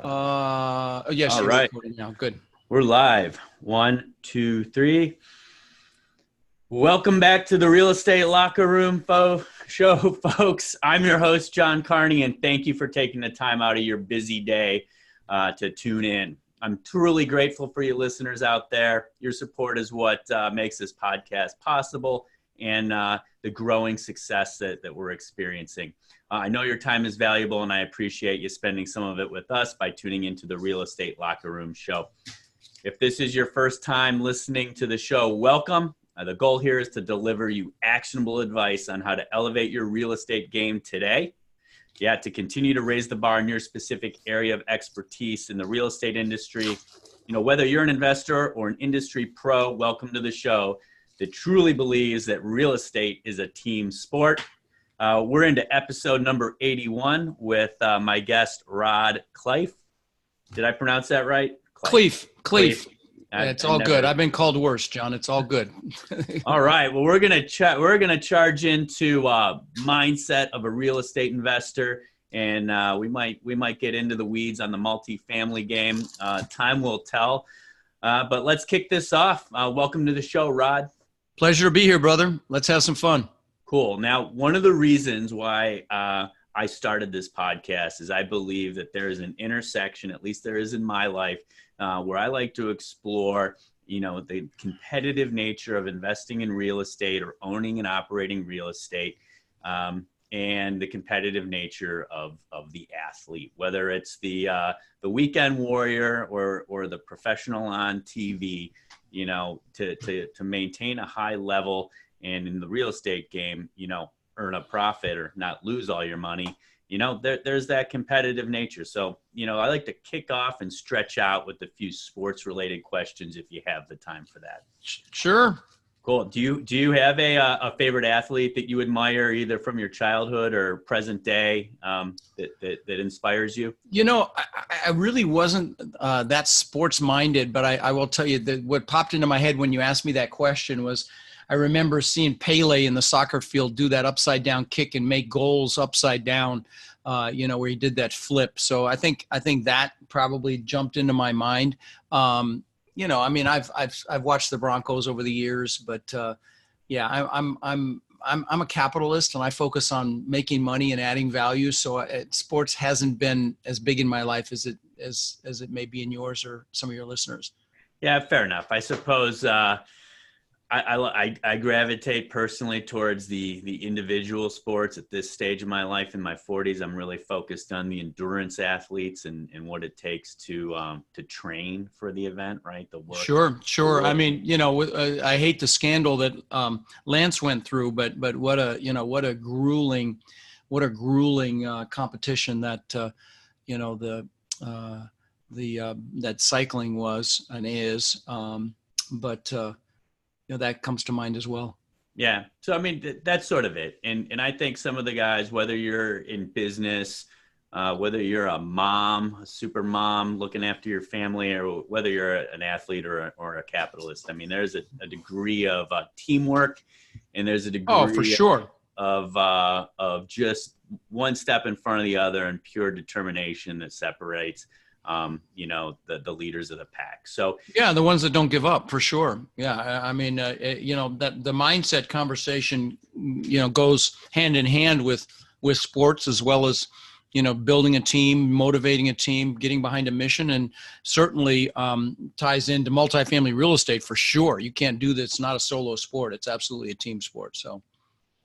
Yes, All you're right. recording now. Good. We're live. 1, 2, 3. Welcome back to the Real Estate Locker Room show, folks. I'm your host, John Carney, and thank you for taking the time out of your busy day to tune in. I'm truly grateful for you listeners out there. Your support is what makes this podcast possible and the growing success that we're experiencing. I know your time is valuable, and I appreciate you spending some of it with us by tuning into the Real Estate Locker Room show. If this is your first time listening to the show, welcome. The goal here is to deliver you actionable advice on how to elevate your real estate game today. Yeah, to continue to raise the bar in your specific area of expertise in the real estate industry. You know, whether you're an investor or an industry pro, welcome to the show that truly believes that real estate is a team sport. We're into episode number 81 with my guest, Rod Khleif. Did I pronounce that right? Khleif. Yeah, it's all good. I've been called worse, John. It's all good. All right. Well, we're gonna charge into mindset of a real estate investor, and we might get into the weeds on the multifamily game. Time will tell. But let's kick this off. Welcome to the show, Rod. Pleasure to be here, brother. Let's have some fun. Cool. Now, one of the reasons why I started this podcast is I believe that there is an intersection, at least there is in my life, where I like to explore, you know, the competitive nature of investing in real estate or owning and operating real estate, and the competitive nature of the athlete, whether it's the weekend warrior or the professional on TV, you know, to maintain a high level and in the real estate game, you know, earn a profit or not lose all your money. You know, there's that competitive nature. So, you know, I like to kick off and stretch out with a few sports related questions if you have the time for that. Sure. Cool. Do you have a favorite athlete that you admire either from your childhood or present day that inspires you? You know, I really wasn't that sports minded, but I will tell you that what popped into my head when you asked me that question was, I remember seeing Pele in the soccer field do that upside down kick and make goals upside down, you know, where he did that flip. So I think that probably jumped into my mind. You know, I mean, I've watched the Broncos over the years, but yeah, I'm a capitalist and I focus on making money and adding value. So sports hasn't been as big in my life as it may be in yours or some of your listeners. Yeah, fair enough. I suppose I gravitate personally towards the individual sports at this stage of my life. In my 40s, I'm really focused on the endurance athletes and what it takes to train for the event, right? The work. Sure. I mean, you know, I hate the scandal that Lance went through, but what a grueling competition that you know that cycling was and is, but. You know, that comes to mind as well. Yeah. So, I mean, that's sort of it. And I think some of the guys, whether you're in business, whether you're a mom, a super mom looking after your family, or whether you're an athlete or a capitalist, I mean, there's a degree of teamwork and there's a degree for sure. of just one step in front of the other and pure determination that separates you know, the leaders of the pack. So yeah, the ones that don't give up, for sure. Yeah. I mean, you know, that the mindset conversation, you know, goes hand in hand with sports as well as, you know, building a team, motivating a team, getting behind a mission, and certainly ties into multifamily real estate for sure. You can't do this. It's not a solo sport. It's absolutely a team sport. So.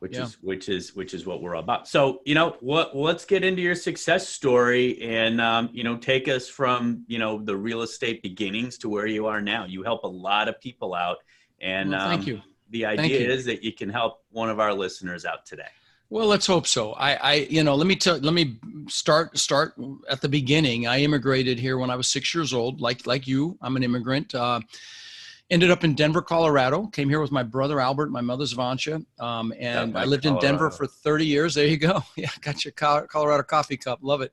Which is what we're all about. So, you know, let's get into your success story and, you know, take us from, you know, the real estate beginnings to where you are now. You help a lot of people out. And thank you. The idea is that you can help one of our listeners out today. Well, let's hope so. You know, let me start at the beginning. I immigrated here when I was 6 years old, like you. I'm an immigrant. Ended up in Denver, Colorado. Came here with my brother Albert, my mother's Vancia, and I lived in Denver for 30 years. There you go. Yeah, got your Colorado coffee cup. Love it.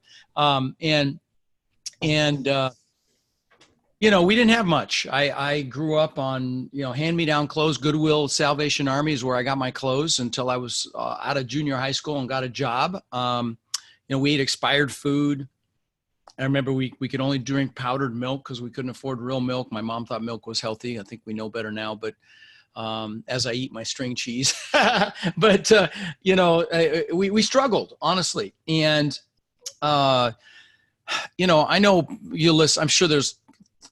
You know, we didn't have much. I grew up on, you know, hand-me-down clothes. Goodwill, Salvation Army is where I got my clothes until I was out of junior high school and got a job. You know, we ate expired food. I remember we could only drink powdered milk because we couldn't afford real milk. My mom thought milk was healthy. I think we know better now, but as I eat my string cheese, but we struggled, honestly. And I know you listen. I'm sure there's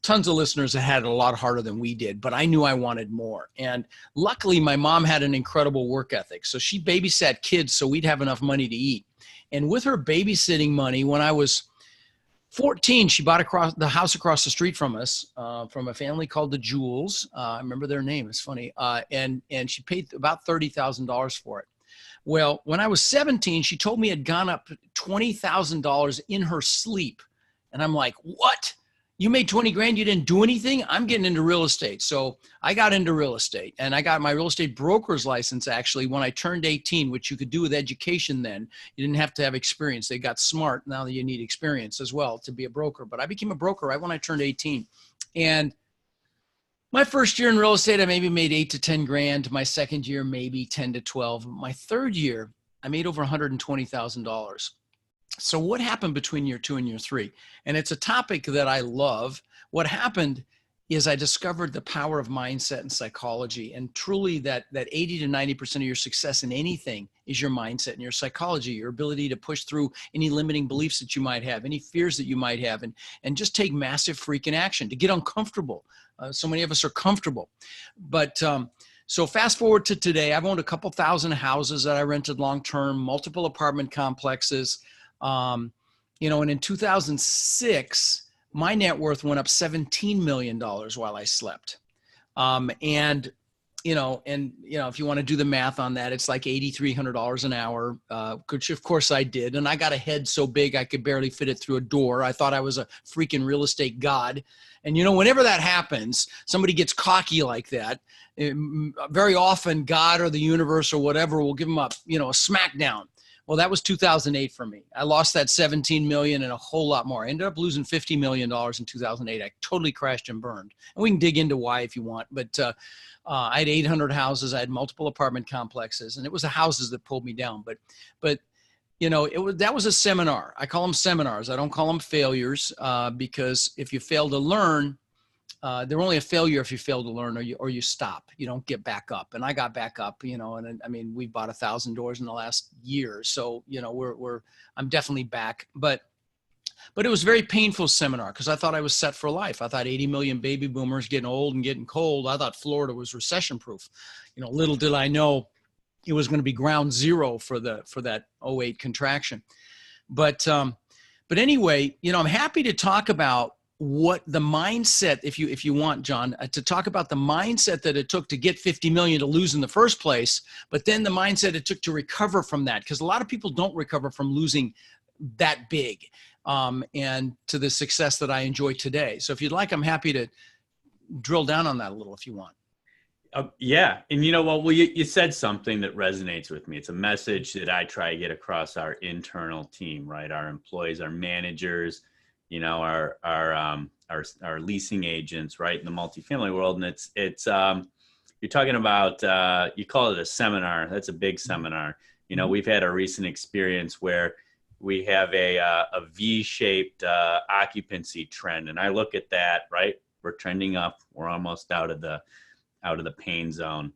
tons of listeners that had it a lot harder than we did, but I knew I wanted more. And luckily, my mom had an incredible work ethic, so she babysat kids so we'd have enough money to eat. And with her babysitting money, when I was 14, she bought the house across the street from us, from a family called the Jewels. I remember their name. It's funny. And she paid about $30,000 for it. Well, when I was 17, she told me it had gone up $20,000 in her sleep. And I'm like, what? You made 20 grand, you didn't do anything? I'm getting into real estate. So I got into real estate, and I got my real estate broker's license actually when I turned 18, which you could do with education then. You didn't have to have experience. They got smart. Now that you need experience as well to be a broker. But I became a broker right when I turned 18. And my first year in real estate, I maybe made 8 to 10 grand. My second year, maybe 10 to 12. My third year, I made over $120,000. So what happened between year 2 and year 3? And it's a topic that I love. What happened is I discovered the power of mindset and psychology, and truly that 80 to 90% of your success in anything is your mindset and your psychology, your ability to push through any limiting beliefs that you might have, any fears that you might have, and just take massive freaking action, to get uncomfortable. So many of us are comfortable. But so fast forward to today, I've owned a couple thousand houses that I rented long-term, multiple apartment complexes. And in 2006, my net worth went up $17 million while I slept. If you want to do the math on that, it's like $8,300 an hour, which of course I did. And I got a head so big, I could barely fit it through a door. I thought I was a freaking real estate god. And, whenever that happens, somebody gets cocky like that. Very often God or the universe or whatever will give them a smackdown. Well, that was 2008 for me. I lost that 17 million and a whole lot more. I ended up losing $50 million in 2008. I totally crashed and burned. And we can dig into why if you want. But I had 800 houses. I had multiple apartment complexes. And it was the houses that pulled me down. But that was a seminar. I call them seminars. I don't call them failures because if you fail to learn, they're only a failure if you fail to learn or you stop. You don't get back up. And I got back up, and I mean, we bought 1,000 doors in the last year. So, I'm definitely back, but it was a very painful seminar because I thought I was set for life. I thought 80 million baby boomers getting old and getting cold. I thought Florida was recession proof. Little did I know it was going to be ground zero for that '08 contraction. But anyway, I'm happy to talk about what the mindset, if you want, John, to talk about the mindset that it took to get 50 million to lose in the first place, but then the mindset it took to recover from that. Because a lot of people don't recover from losing that big and to the success that I enjoy today. So if you'd like, I'm happy to drill down on that a little if you want. Yeah. And you said something that resonates with me. It's a message that I try to get across our internal team, right? Our employees, our managers, our leasing agents, right, in the multifamily world. And it's you're talking about, you call it a seminar. That's a big seminar. We've had a recent experience where we have a V-shaped occupancy trend. And I look at that, right? We're trending up. We're almost out of the pain zone,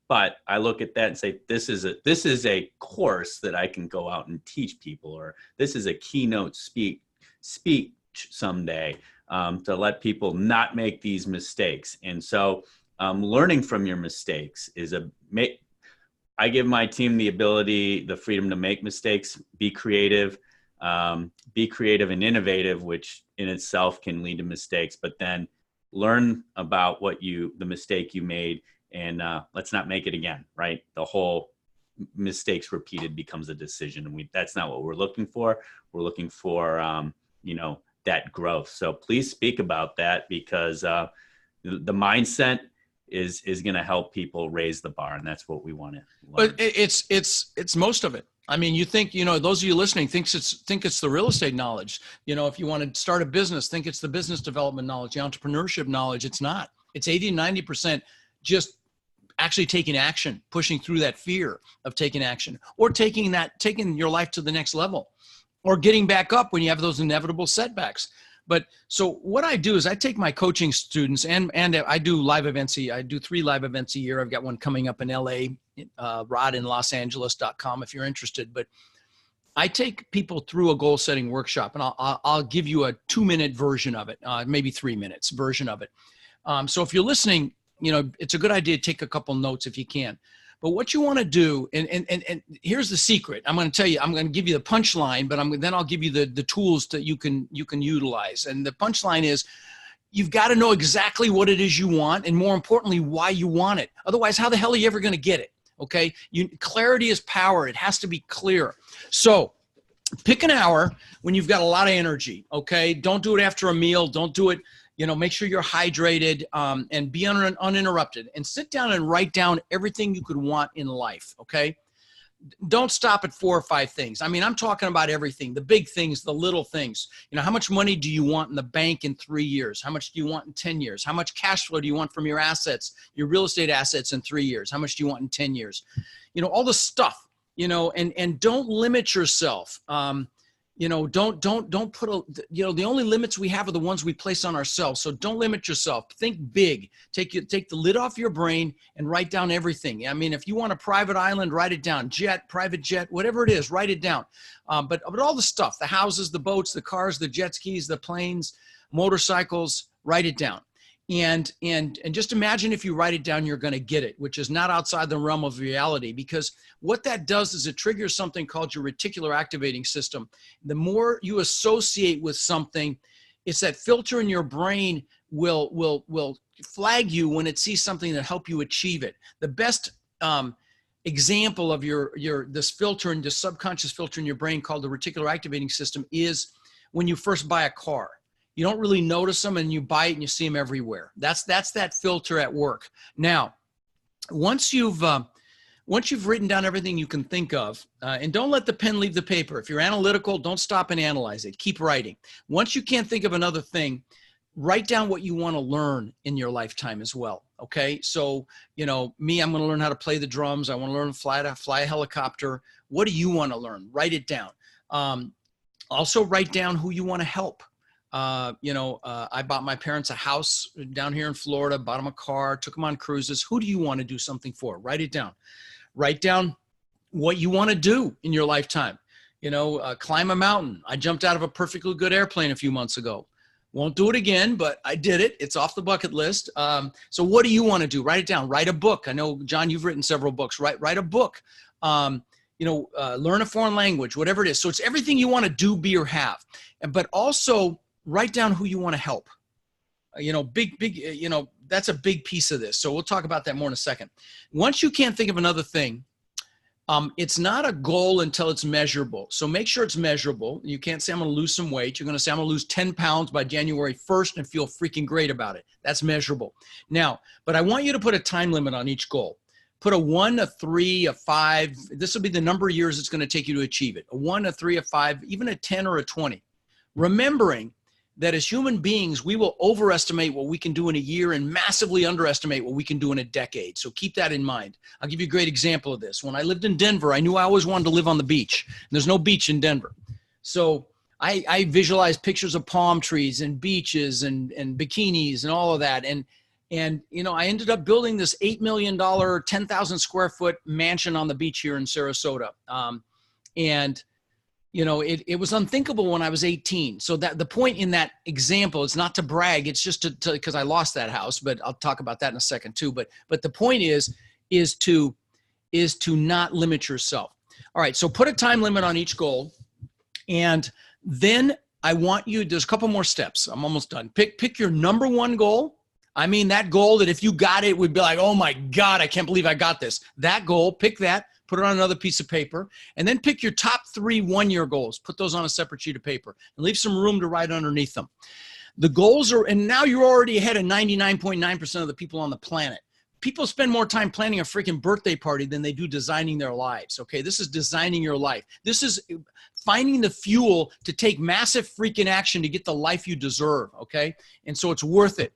but I look at that and say, this is a course that I can go out and teach people, or this is a keynote speech someday to let people not make these mistakes. And so learning from your mistakes I give my team the freedom to make mistakes, be creative and innovative, which in itself can lead to mistakes, but then learn about the mistake you made and let's not make it again, right? The whole mistakes repeated becomes a decision. And that's not what we're looking for. We're looking for, that growth. So please speak about that because the mindset is going to help people raise the bar. And that's what we want to learn. But it's most of it. I mean, you think, those of you listening think it's the real estate knowledge. If you want to start a business, think it's the business development knowledge, the entrepreneurship knowledge. It's not. It's 80 to 90% just actually taking action, pushing through that fear of taking action, or taking your life to the next level. or getting back up when you have those inevitable setbacks. But so what I do is I take my coaching students and I do live events. I do 3 live events a year. I've got one coming up in LA, rodinlosangeles.com if you're interested. But I take people through a goal setting workshop, and I'll give you a 2-minute version of it, maybe 3 minutes version of it. So if you're listening, it's a good idea to take a couple notes if you can. But what you want to do, and here's the secret. I'm going to tell you, I'm going to give you the punchline, but then I'll give you the tools that you can utilize. And the punchline is, you've got to know exactly what it is you want, and more importantly, why you want it. Otherwise, how the hell are you ever going to get it? Okay. Clarity is power. It has to be clear. So pick an hour when you've got a lot of energy. Okay. Don't do it after a meal. Don't do it. Make sure you're hydrated, and be uninterrupted, and sit down and write down everything you could want in life. Okay. Don't stop at 4 or 5 things. I mean, I'm talking about everything, the big things, the little things. How much money do you want in the bank in 3 years? How much do you want in 10 years? How much cash flow do you want from your assets, your real estate assets in 3 years? How much do you want in 10 years? All the stuff, and don't limit yourself. Don't put the only limits we have are the ones we place on ourselves. So don't limit yourself. Think big. Take the lid off your brain and write down everything. I mean, if you want a private island, write it down. Private jet, whatever it is, write it down. But all the stuff, the houses, the boats, the cars, the jet skis, the planes, motorcycles, write it down. And just imagine if you write it down, you're going to get it, which is not outside the realm of reality, because what that does is it triggers something called your reticular activating system. The more you associate with something, it's that filter in your brain will flag you when it sees something that help you achieve it. The best example of this filter and the subconscious filter in your brain called the reticular activating system is when you first buy a car. You don't really notice them, and you buy it and you see them everywhere. That's that filter at work. Now, once you've written down everything you can think of, and don't let the pen leave the paper. If you're analytical, don't stop and analyze it. Keep writing. Once you can't think of another thing, write down what you want to learn in your lifetime as well. Okay. So, me, I'm going to learn how to play the drums. I want to learn to fly a helicopter. What do you want to learn? Write it down. Also write down who you want to help. I bought my parents a house down here in Florida, bought them a car, took them on cruises. Who do you want to do something for? Write it down. Write down what you want to do in your lifetime. Climb a mountain. I jumped out of a perfectly good airplane a few months ago. Won't do it again, but I did it. It's off the bucket list. So what do you want to do? Write it down. Write a book. I know, John, you've written several books. Write a book. Learn a foreign language, whatever it is. So it's everything you want to do, be, or have. But also, write down who you want to help. That's a big piece of this. So we'll talk about that more in a second. Once you can't think of another thing, it's not a goal until it's measurable. So make sure it's measurable. You can't say, I'm going to lose some weight. You're going to say, I'm going to lose 10 pounds by January 1st and feel freaking great about it. That's measurable. Now, but I want you to put a time limit on each goal. Put a 1, a 3, a 5. This will be the number of years it's going to take you to achieve it. A 1, a 3, a 5, even a 10 or a 20. Remembering that as human beings, we will overestimate what we can do in a year and massively underestimate what we can do in a decade. So keep that in mind. I'll give you a great example of this. When I lived in Denver, I knew I always wanted to live on the beach. There's no beach in Denver. So I visualized pictures of palm trees and beaches and bikinis and all of that. And I ended up building this $8 million, 10,000 square foot mansion on the beach here in Sarasota. It was unthinkable when I was 18. So that the point in that example is not to brag. It's just because I lost that house, but I'll talk about that in a second too. But the point is to not limit yourself. All right. So put a time limit on each goal. And then I want you, there's a couple more steps. I'm almost done. Pick your number one goal. I mean, that goal that if you got it would be like, oh my God, I can't believe I got this. That goal, pick that. Put it on another piece of paper, and then pick your top 3 one-year goals. Put those on a separate sheet of paper and leave some room to write underneath them. The goals are, and now you're already ahead of 99.9% of the people on the planet. People spend more time planning a freaking birthday party than they do designing their lives. Okay. This is designing your life. This is finding the fuel to take massive freaking action to get the life you deserve. Okay. And so it's worth it.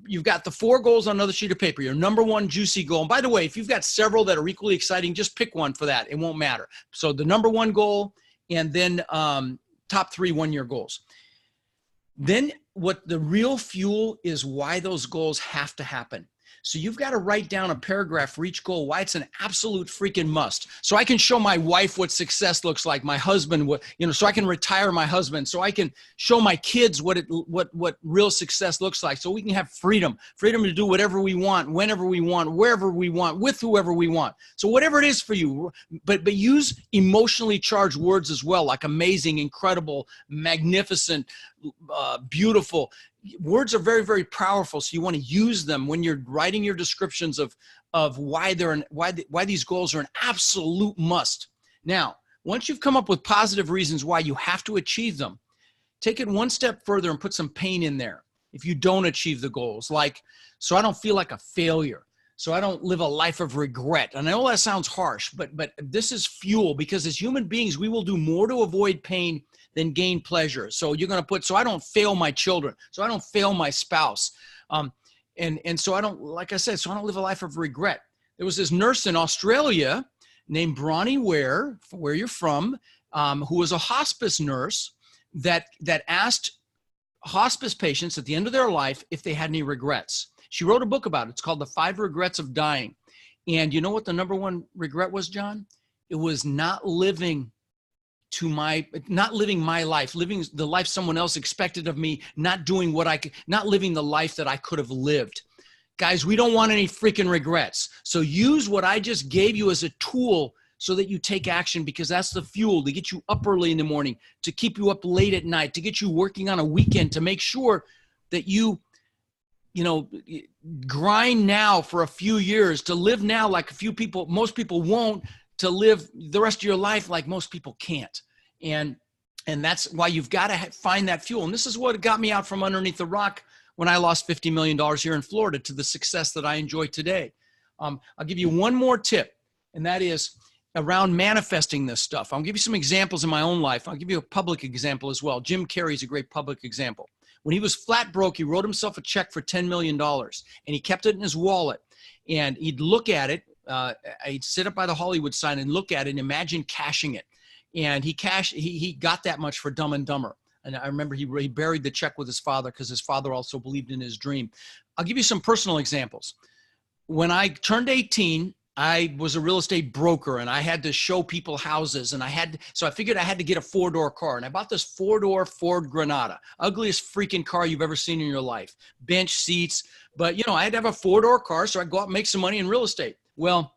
You've got the 4 goals on another sheet of paper. Your number 1 juicy goal. And by the way, if you've got several that are equally exciting, just pick one for that. It won't matter. So the number 1 goal, and then top 3 1-year goals. Then what the real fuel is, why those goals have to happen. So you've got to write down a paragraph for each goal, why it's an absolute freaking must. So I can show my wife what success looks like, my husband, so I can retire my husband, so I can show my kids what real success looks like, so we can have freedom to do whatever we want, whenever we want, wherever we want, with whoever we want. So whatever it is for you, but use emotionally charged words as well, like amazing, incredible, magnificent, beautiful. Words are very, very powerful. So you want to use them when you're writing your descriptions of why these goals are an absolute must. Now, once you've come up with positive reasons why you have to achieve them, take it one step further and put some pain in there. If you don't achieve the goals, like, so I don't feel like a failure, so I don't live a life of regret. And I know that sounds harsh, but this is fuel, because as human beings, we will do more to avoid pain than gain pleasure. So you're going to put, so I don't fail my children, so I don't fail my spouse. And so I don't, like I said, so I don't live a life of regret. There was this nurse in Australia named Bronnie Ware, where you're from, who was a hospice nurse that asked hospice patients at the end of their life if they had any regrets. She wrote a book about it. It's called The 5 Regrets of Dying. And you know what the number 1 regret was, John? It was not living my life, living the life someone else expected of me, not doing what I could, not living the life that I could have lived. Guys, we don't want any freaking regrets. So use what I just gave you as a tool so that you take action, because that's the fuel to get you up early in the morning, to keep you up late at night, to get you working on a weekend, to make sure that you grind now for a few years, to live now like most people won't, to live the rest of your life like most people can't. And that's why you've got to find that fuel. And this is what got me out from underneath the rock when I lost $50 million here in Florida to the success that I enjoy today. I'll give you one more tip, and that is around manifesting this stuff. I'll give you some examples in my own life. I'll give you a public example as well. Jim Carrey's a great public example. When he was flat broke, he wrote himself a check for $10 million, and he kept it in his wallet. And he'd look at it. He'd sit up by the Hollywood sign and look at it and imagine cashing it. And he got that much for Dumb and Dumber. And I remember he buried the check with his father, because his father also believed in his dream. I'll give you some personal examples. When I turned 18, I was a real estate broker, and I had to show people houses, and so I figured I had to get a 4-door car, and I bought this 4-door Ford Granada, ugliest freaking car you've ever seen in your life. Bench seats, but I had to have a 4-door car, so I'd go out and make some money in real estate. Well,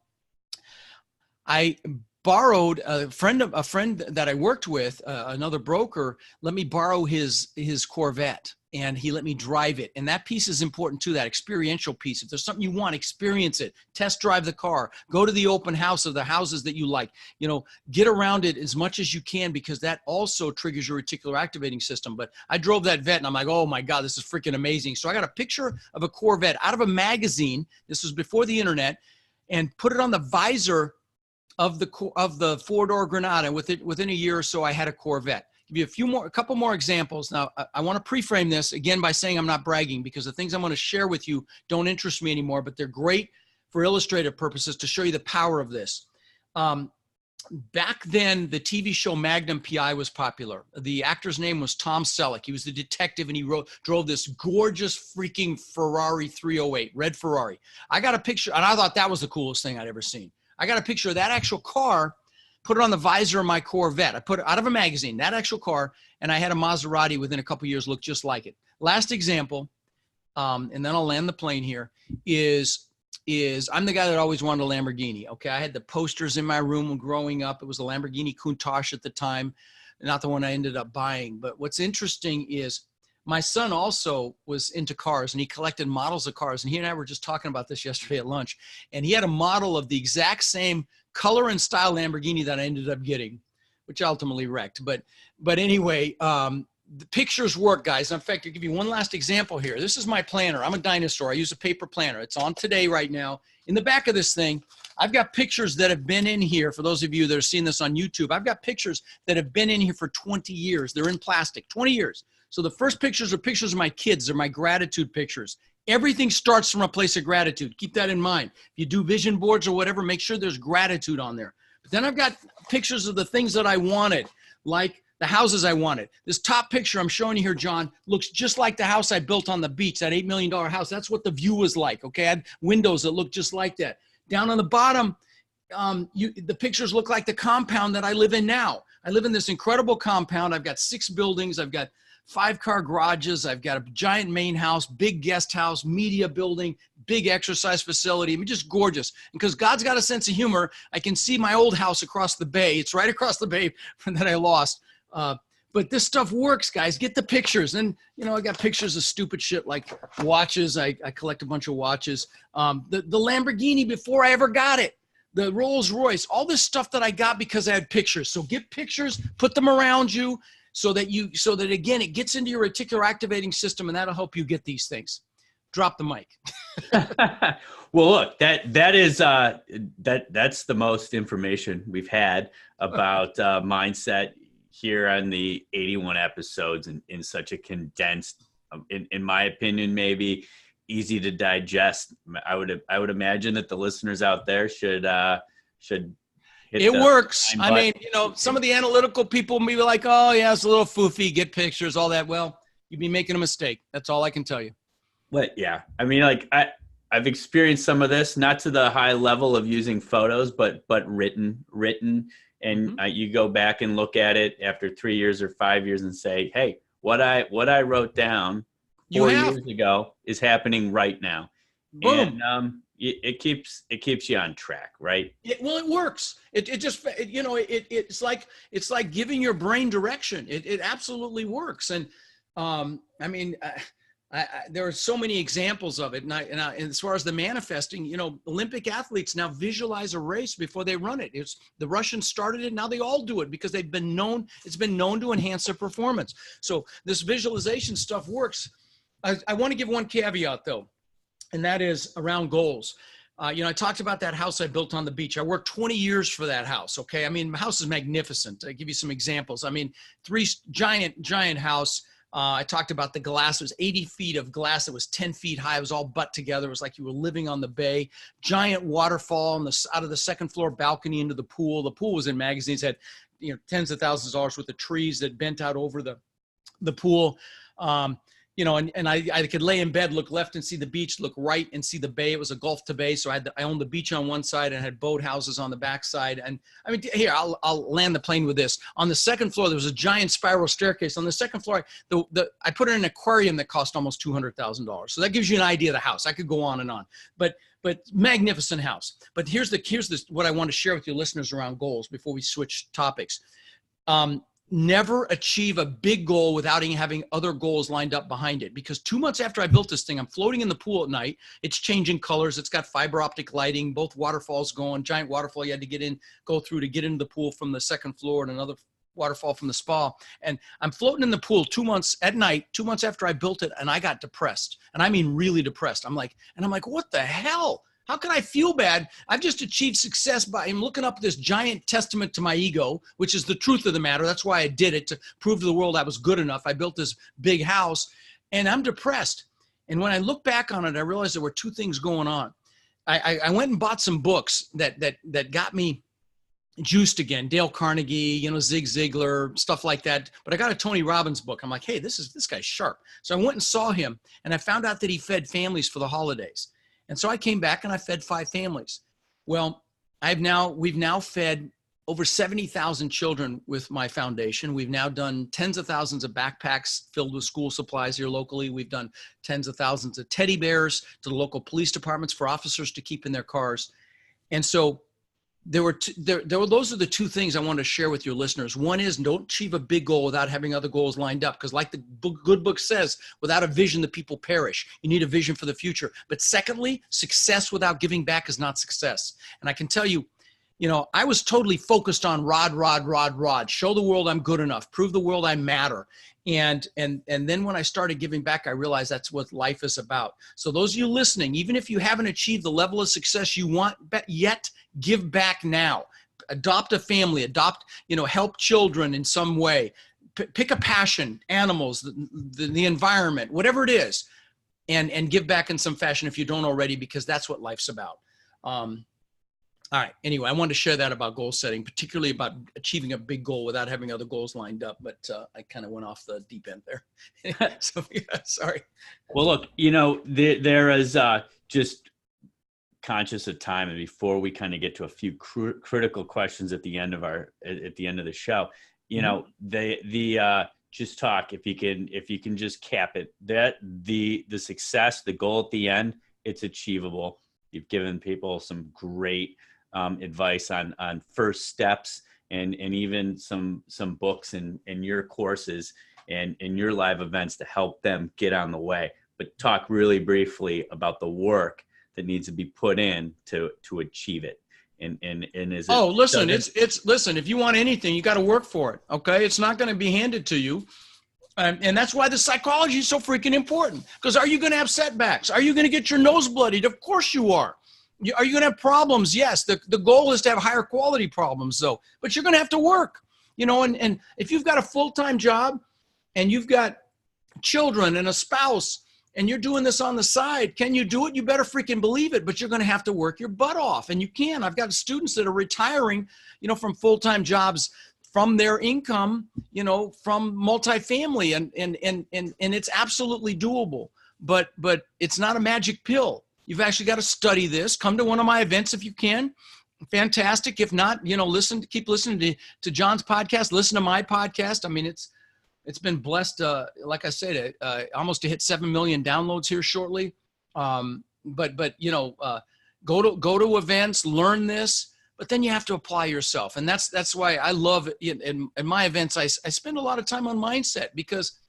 I borrowed a friend that I worked with, another broker, let me borrow his Corvette, and he let me drive it. And that piece is important too, that experiential piece. If there's something you want, experience it, test drive the car, go to the open house of the houses that you like, get around it as much as you can, because that also triggers your reticular activating system. But I drove that Vet, and I'm like, oh my God, this is freaking amazing. So I got a picture of a Corvette out of a magazine. This was before the internet, and put it on the visor of the 4-door Granada. Within a year or so, I had a Corvette. Give you a couple more examples. Now, I want to pre-frame this again by saying I'm not bragging, because the things I'm going to share with you don't interest me anymore, but they're great for illustrative purposes to show you the power of this. Back then, the TV show Magnum PI was popular. The actor's name was Tom Selleck. He was the detective, and he drove this gorgeous freaking Ferrari 308, red Ferrari. I got a picture, and I thought that was the coolest thing I'd ever seen. I got a picture of that actual car, put it on the visor of my Corvette. I put it out of a magazine, that actual car, and I had a Maserati within a couple years look just like it. Last example, and then I'll land the plane here, is I'm the guy that always wanted a Lamborghini. Okay, I had the posters in my room growing up. It was a Lamborghini Countach at the time, not the one I ended up buying. But what's interesting is my son also was into cars, and he collected models of cars. And he and I were just talking about this yesterday at lunch. And he had a model of the exact same color and style Lamborghini that I ended up getting, which I ultimately wrecked. But anyway, the pictures work, guys. In fact, I'll give you one last example here. This is my planner. I'm a dinosaur. I use a paper planner. It's on today right now. In the back of this thing, I've got pictures that have been in here. For those of you that are seeing this on YouTube, I've got pictures that have been in here for 20 years. They're in plastic, 20 years. So the first pictures are pictures of my kids. They're my gratitude pictures. Everything starts from a place of gratitude. Keep that in mind. If you do vision boards or whatever, make sure there's gratitude on there. But then I've got pictures of the things that I wanted, like the houses I wanted. This top picture I'm showing you here, John, looks just like the house I built on the beach, that $8 million house. That's what the view was like, okay? I had windows that looked just like that. Down on the bottom, the pictures look like the compound that I live in now. I live in this incredible compound. I've got 6 buildings. I've got 5-car garages. I've got a giant main house, big guest house, media building, big exercise facility. I mean, just gorgeous. And because God's got a sense of humor, I can see my old house across the bay. It's right across the bay that I lost. But this stuff works, guys. Get the pictures. And, I got pictures of stupid shit like watches. I collect a bunch of watches. The Lamborghini before I ever got it. The Rolls Royce, all this stuff that I got because I had pictures. So get pictures, put them around you so that again, it gets into your reticular activating system, and that'll help you get these things. Drop the mic. Well, look, that's the most information we've had about mindset here on the 81 episodes in such a condensed, in my opinion, maybe easy to digest. I would imagine that the listeners out there should hit it works. I mean, some of the analytical people may be like, oh yeah, it's a little foofy, get pictures, all that. Well, you'd be making a mistake. That's all I can tell you. But yeah, I mean, like I've experienced some of this, not to the high level of using photos, but written, and you go back and look at it after 3 years or 5 years and say, hey, what I wrote down 4 years ago is happening right now. Boom. And it keeps you on track, right? It works. It's like giving your brain direction. It absolutely works. And there are so many examples of it. And as far as the manifesting, Olympic athletes now visualize a race before they run it. It's the Russians started it. Now they all do it because it's been known to enhance their performance. So this visualization stuff works. I want to give one caveat though, and that is around goals. I talked about that house I built on the beach. I worked 20 years for that house. Okay. I mean, my house is magnificent. I give you some examples. I mean, 3 giant house. I talked about the glass. It was 80 feet of glass. It was 10 feet high. It was all butt together. It was like you were living on the bay. Giant waterfall out of the second floor balcony into the pool. The pool was in magazines, had tens of thousands of dollars worth of trees that bent out over the pool. And I could lay in bed, look left and see the beach, look right and see the bay. It was a Gulf to bay. So I owned the beach on one side and had boat houses on the back side. And I mean, here, I'll land the plane with this. On the second floor, there was a giant spiral staircase. On the second floor, I put in an aquarium that cost almost $200,000. So that gives you an idea of the house. I could go on and on, but magnificent house. But here's what I want to share with your listeners around goals before we switch topics. Never achieve a big goal without having other goals lined up behind it. Because 2 months after I built this thing, I'm floating in the pool at night. It's changing colors. It's got fiber optic lighting, both waterfalls going, giant waterfall you had to go through to get into the pool from the second floor, and another waterfall from the spa. And I'm floating in the pool 2 months at night, 2 months after I built it, and I got depressed. And I mean really depressed. I'm like, what the hell? How can I feel bad? I've just achieved success by looking up this giant testament to my ego, which is the truth of the matter. That's why I did it, to prove to the world I was good enough. I built this big house, and I'm depressed. And when I look back on it, I realized there were 2 things going on. I went and bought some books that got me juiced again. Dale Carnegie, Zig Ziglar, stuff like that. But I got a Tony Robbins book. I'm like, hey, this guy's sharp. So I went and saw him, and I found out that he fed families for the holidays. And so I came back and I fed 5 families. Well, we've now fed over 70,000 children with my foundation. We've now done tens of thousands of backpacks filled with school supplies here locally. We've done tens of thousands of teddy bears to the local police departments for officers to keep in their cars. And so those are the 2 things I want to share with your listeners. One is, don't achieve a big goal without having other goals lined up. Because like the good book says, without a vision, the people perish. You need a vision for the future. But secondly, success without giving back is not success. And I can tell you, I was totally focused on Rod. Show the world I'm good enough. Prove the world I matter. And then when I started giving back, I realized that's what life is about. So those of you listening, even if you haven't achieved the level of success you want yet, give back now. Adopt a family, help children in some way. Pick a passion, animals, the environment, whatever it is. and give back in some fashion if you don't already, because that's what life's about. All right. Anyway, I wanted to share that about goal setting, particularly about achieving a big goal without having other goals lined up. But I kind of went off the deep end there. So, yeah, sorry. Well, look, there is just conscious of time, and before we kind of get to a few critical questions at the end of the show, just talk, if you can just cap it, that the success, the goal at the end, it's achievable. You've given people some great advice on first steps, and even some books and your courses and in your live events to help them get on the way. But talk really briefly about the work that needs to be put in to achieve it. And is it? Oh, listen, listen, if you want anything, you got to work for it. Okay. It's not going to be handed to you. And that's why the psychology is so freaking important, because are you going to have setbacks? Are you going to get your nose bloodied? Of course you are. Are you going to have problems? Yes. The goal is to have higher quality problems though, but you're going to have to work, and if you've got a full-time job and you've got children and a spouse and you're doing this on the side, can you do it? You better freaking believe it, but you're going to have to work your butt off, and you can. I've got students that are retiring, from full-time jobs, from their income, from multifamily, and it's absolutely doable, but it's not a magic pill. You've actually got to study this. Come to one of my events if you can. Fantastic. If not, keep listening to John's podcast, listen to my podcast. I mean, it's been blessed, like I said, almost to hit 7 million downloads here shortly. But go to events, learn this, but then you have to apply yourself. And that's why I love it. In my events, I spend a lot of time on mindset, because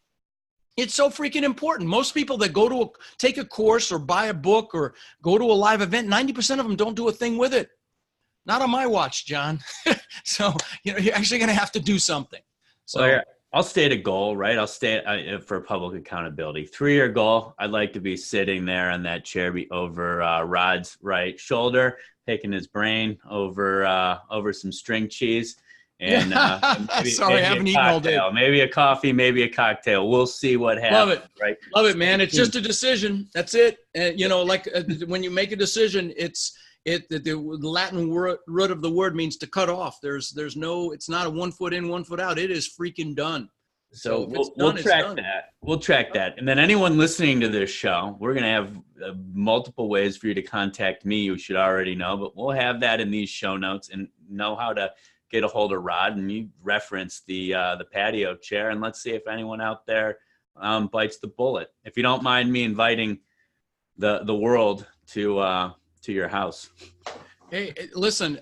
it's so freaking important. Most people that go to take a course or buy a book or go to a live event, 90% of them don't do a thing with it. Not on my watch, John. So, you're actually going to have to do something. So well, yeah. I'll state a goal, right? I'll state for public accountability. 3-year goal. I'd like to be sitting there on that chair over Rod's right shoulder, picking his brain over some string cheese. And sorry, I haven't eaten all day. Maybe a coffee, maybe a cocktail. We'll see what happens. Love it, right? Love it, man. It's just a decision. That's it. And when you make a decision, the Latin root of the word means to cut off. It's not a 1 foot in, 1 foot out. It is freaking done. So we'll track that. We'll track that. And then anyone listening to this show, we're going to have multiple ways for you to contact me. You should already know, but we'll have that in these show notes, and know how to get a hold of Rod. And you reference the patio chair, and let's see if anyone out there bites the bullet. If you don't mind me inviting the world to your house. Hey, listen,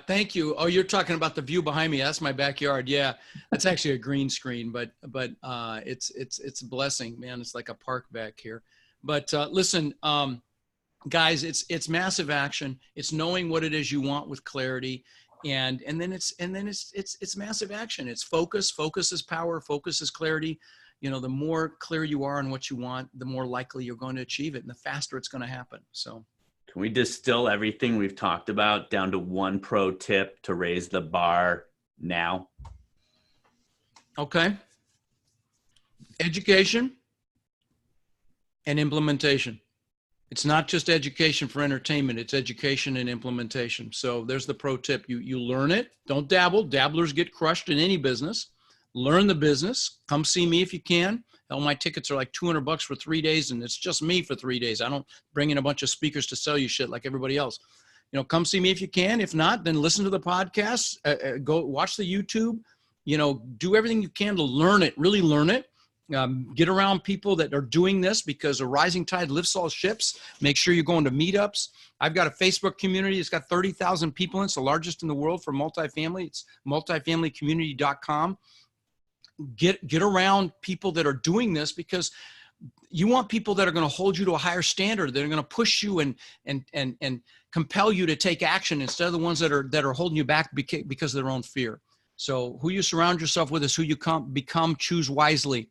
thank you. Oh, you're talking about the view behind me. That's my backyard. Yeah, that's actually a green screen, but it's a blessing, man. It's like a park back here. But listen, guys, it's massive action. It's knowing what it is you want with clarity, and then it's massive action. It's focus. Focus is power. Focus is clarity. The more clear you are on what you want, the more likely you're going to achieve it, and the faster it's going to happen. So. Can we distill everything we've talked about down to one pro tip to raise the bar now? Okay. Education and implementation. It's not just education for entertainment. It's education and implementation. So there's the pro tip. You learn it. Don't dabble. Dabblers get crushed in any business. Learn the business. Come see me if you can. Hell, my tickets are like $200 for 3 days, and it's just me for 3 days. I don't bring in a bunch of speakers to sell you shit like everybody else. Come see me if you can. If not, then listen to the podcast. Go watch the YouTube. Do everything you can to learn it. Really learn it. Get around people that are doing this, because a rising tide lifts all ships. Make sure you're going to meetups. I've got a Facebook community. It's got 30,000 people in it. It's the largest in the world for multifamily. It's multifamilycommunity.com. Get around people that are doing this, because you want people that are going to hold you to a higher standard. They're going to push you and compel you to take action, instead of the ones that are holding you back because of their own fear. So who you surround yourself with is who you become. Choose wisely.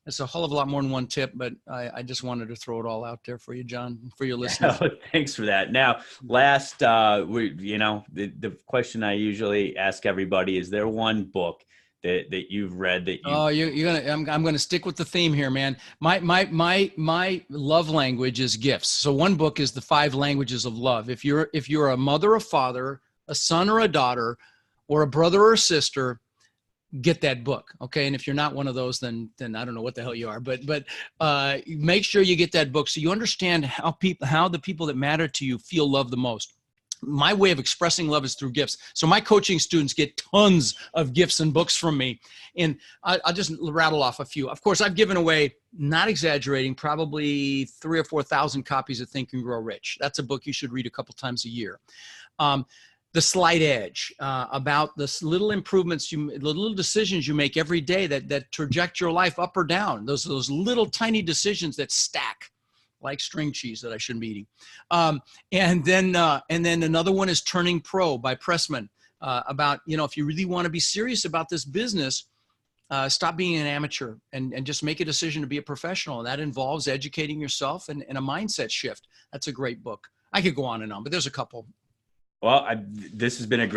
It's a hell of a lot more than one tip, but I just wanted to throw it all out there for you, John, for your listeners. Oh, thanks for that. Now, last, the question I usually ask everybody, is there one book that you've read that you? Oh, I'm gonna stick with the theme here, man. My love language is gifts. So one book is The 5 Languages of Love. If you're a mother, a father, a son or a daughter, or a brother or a sister, get that book. Okay. And if you're not one of those, then I don't know what the hell you are, but make sure you get that book so you understand how the people that matter to you feel love the most. My way of expressing love is through gifts. So my coaching students get tons of gifts and books from me. And I'll just rattle off a few. Of course, I've given away, not exaggerating, probably 3,000 or 4,000 copies of Think and Grow Rich. That's a book you should read a couple times a year. The Slight Edge, about the little improvements, the little decisions you make every day that traject your life up or down. Those little tiny decisions that stack like string cheese that I shouldn't be eating. And then another one is Turning Pro by Pressman, about, if you really want to be serious about this business, stop being an amateur and just make a decision to be a professional. And that involves educating yourself and a mindset shift. That's a great book. I could go on and on, but there's a couple. Well, this has been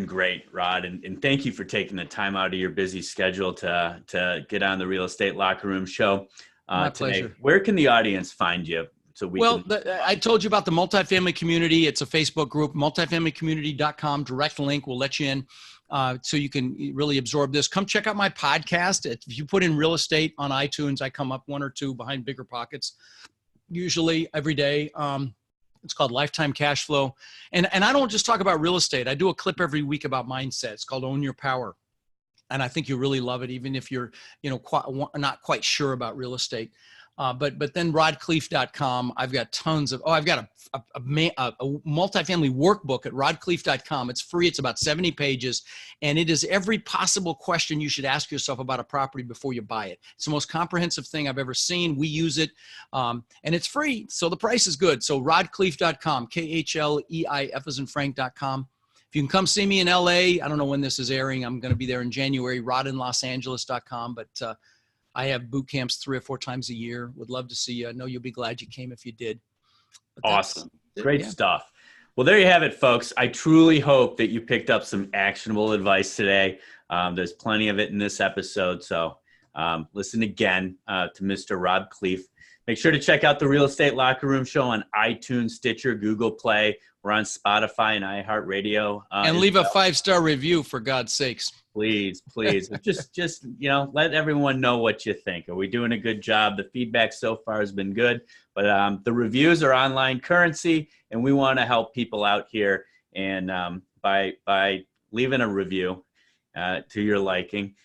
great, Rod. And thank you for taking the time out of your busy schedule to get on the Real Estate Locker Room show. My pleasure. Where can the audience find you? I told you about the multifamily community. It's a Facebook group, multifamilycommunity.com. Direct link will let you in, so you can really absorb this. Come check out my podcast. If you put in real estate on iTunes, I come up 1 or 2 behind Bigger Pockets, usually every day. It's called Lifetime Cash Flow. And I don't just talk about real estate. I do a clip every week about mindset. It's called Own Your Power. And I think you'll really love it, even if you're, not quite sure about real estate. But then rodkhleif.com, I've got tons of, I've got a multifamily workbook at rodkhleif.com. It's free. It's about 70 pages. And it is every possible question you should ask yourself about a property before you buy it. It's the most comprehensive thing I've ever seen. We use it. And it's free. So the price is good. So rodkhleif.com, KHLEIF as in Frank.com. If you can come see me in LA, I don't know when this is airing. I'm going to be there in January, rodinlosangeles.com. But I have boot camps 3 or 4 times a year. Would love to see you. I know you'll be glad you came if you did. Awesome. Great stuff. Well, there you have it, folks. I truly hope that you picked up some actionable advice today. There's plenty of it in this episode. So listen again to Mr. Rod Khleif. Make sure to check out the Real Estate Locker Room show on iTunes, Stitcher, Google Play. We're on Spotify and iHeartRadio. And leave a 5-star review, for God's sakes. Please. just let everyone know what you think. Are we doing a good job? The feedback so far has been good, but the reviews are online currency, and we want to help people out here. And by leaving a review to your liking,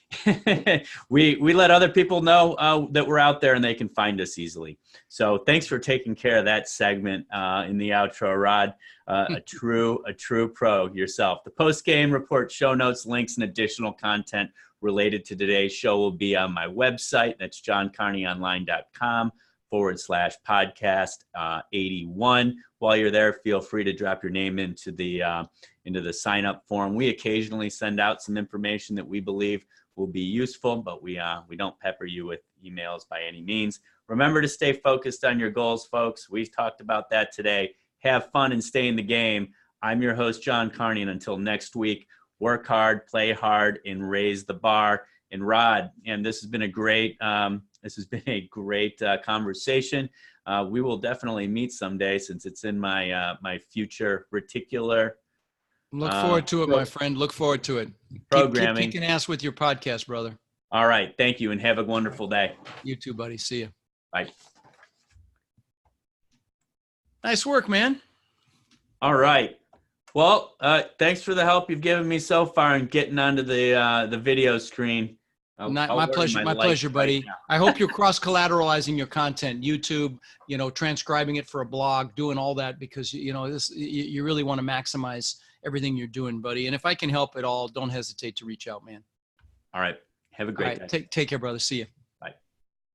we let other people know that we're out there and they can find us easily. So thanks for taking care of that segment in the outro, Rod. A true pro yourself. The post-game report, show notes, links, and additional content related to today's show will be on my website. That's johncarneyonline.com/podcast 81. While you're there, feel free to drop your name into the sign-up form. We occasionally send out some information that we believe will be useful, but we don't pepper you with emails by any means. Remember to stay focused on your goals, folks. We've talked about that today. Have fun and stay in the game. I'm your host, John Carney, and until next week, work hard, play hard, and raise the bar. And Rod, and this has been a great conversation. We will definitely meet someday, since it's in my future reticular. Look forward to it, my friend. Look forward to it. Programming. Keep kicking ass with your podcast, brother. All right. Thank you, and have a wonderful day. You too, buddy. See you. Bye. Nice work, man. All right. Well, thanks for the help you've given me so far in getting onto the video screen. My pleasure, buddy. I hope you're cross-collateralizing your content, YouTube, transcribing it for a blog, doing all that, because, you really want to maximize everything you're doing, buddy. And if I can help at all, don't hesitate to reach out, man. All right. Have a great day. Take care, brother. See you.